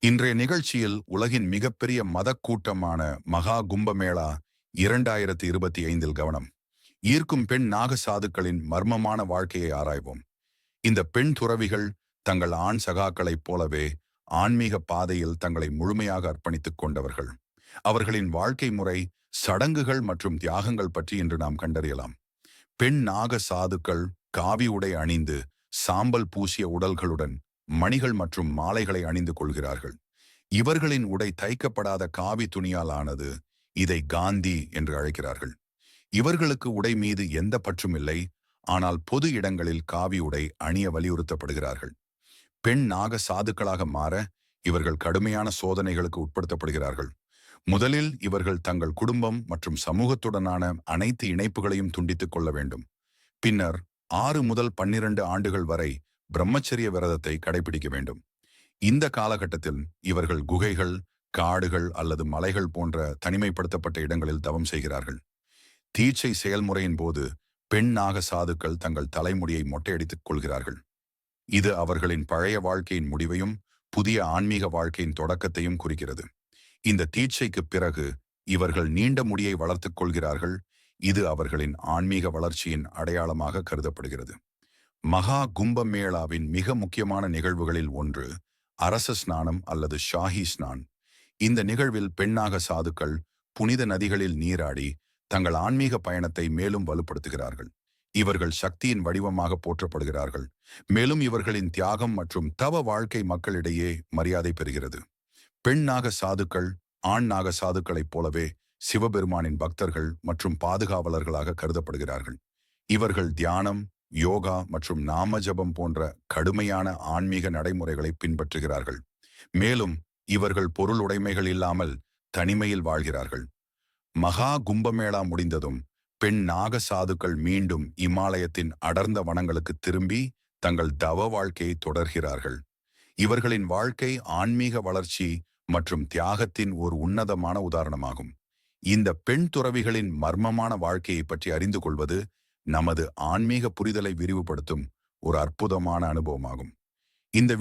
இன்றைய நிகழ்ச்சியில் உலகின் மிகப்பெரிய மதக் கூட்டமான மகா கும்பமேளா 2025 கவனம் ஈர்க்கும் பெண் நாக சாதுக்களின் மர்மமான வாழ்க்கையை ஆராய்வோம். இந்த பெண் துறவிகள் தங்கள் ஆண் சகாக்களைப் போலவே ஆன்மீக பாதையில் தங்களை முழுமையாக அர்ப்பணித்துக் கொண்டவர்கள். அவர்களின் வாழ்க்கை முறை, சடங்குகள் மற்றும் தியாகங்கள் பற்றி இன்று நாம் கண்டறியலாம். பெண் நாக சாதுக்கள் காவி உடை அணிந்து சாம்பல் பூசிய உடல்களுடன் மணிகள் மற்றும் மாலைகளை அணிந்து கொள்கிறார்கள். இவர்களின் உடை தைக்கப்படாத காவி துணியால் ஆனது. இதை காந்தி என்று அழைக்கிறார்கள். இவர்களுக்கு உடை மீது எந்த பற்றும் இல்லை, ஆனால் பொது இடங்களில் காவி உடை அணிய வலியுறுத்தப்படுகிறார்கள். பெண் நாக சாதுக்களாக மாற இவர்கள் கடுமையான சோதனைகளுக்கு உட்படுத்தப்படுகிறார்கள். முதலில் இவர்கள் தங்கள் குடும்பம் மற்றும் சமூகத்துடனான அனைத்து இணைப்புகளையும் துண்டித்துக் கொள்ள வேண்டும். பின்னர் 6 முதல் 12 ஆண்டுகள் வரை பிரம்மச்சரிய விரதத்தை கடைபிடிக்க வேண்டும். இந்த காலகட்டத்தில் இவர்கள் குகைகள், காடுகள் அல்லது மலைகள் போன்ற தனிமைப்படுத்தப்பட்ட இடங்களில் தவம் செய்கிறார்கள். தீட்சை செயல்முறையின் போது பெண் நாக சாதுக்கள் தங்கள் தலைமுடியை மொட்டையடித்துக் கொள்கிறார்கள். இது அவர்களின் பழைய வாழ்க்கையின் முடிவையும் புதிய ஆன்மீக வாழ்க்கையின் தொடக்கத்தையும் குறிக்கிறது. இந்த தீட்சைக்கு பிறகு இவர்கள் நீண்ட முடியை வளர்த்துக் கொள்கிறார்கள். இது அவர்களின் ஆன்மீக வளர்ச்சியின் அடையாளமாக கருதப்படுகிறது. மகா கும்பமேளாவின் மிக முக்கியமான நிகழ்வுகளில் ஒன்று அரச ஸ்நானம் அல்லது ஷாஹி ஸ்நான். இந்த நிகழ்வில் பெண்ணாக சாதுக்கள் புனித நதிகளில் நீராடி தங்கள் ஆன்மீக பயணத்தை மேலும் வலுப்படுத்துகிறார்கள். இவர்கள் சக்தியின் வடிவமாக போற்றப்படுகிறார்கள். மேலும் இவர்களின் தியாகம் மற்றும் தவ வாழ்க்கை மக்களிடையே மரியாதை பெறுகிறது. பெண் நாக சாதுக்கள் ஆண் நாக சாதுக்களைப் போலவே சிவபெருமானின் பக்தர்கள் மற்றும் பாதுகாவலர்களாக கருதப்படுகிறார்கள். இவர்கள் தியானம், யோகா மற்றும் நாம ஜபம் போன்ற கடுமையான ஆன்மீக நடைமுறைகளை பின்பற்றுகிறார்கள். மேலும் இவர்கள் பொருள் உடைமைகள் இல்லாமல் தனிமையில் வாழ்கிறார்கள். மகா கும்பமேளா முடிந்ததும் பெண் நாக சாதுக்கள் மீண்டும் இமாலயத்தின் அடர்ந்த வனங்களுக்கு திரும்பி தங்கள் தவ வாழ்க்கையை தொடர்கிறார்கள். இவர்களின் வாழ்க்கை ஆன்மீக வளர்ச்சி மற்றும் தியாகத்தின் ஒரு உன்னதமான உதாரணமாகும். இந்த பெண் துறவிகளின் மர்மமான வாழ்க்கையை பற்றி அறிந்து கொள்வது நமது ஆன்மீக புரிதலை விரிவுபடுத்தும் ஒரு அற்புதமான அனுபவமாகும். இந்த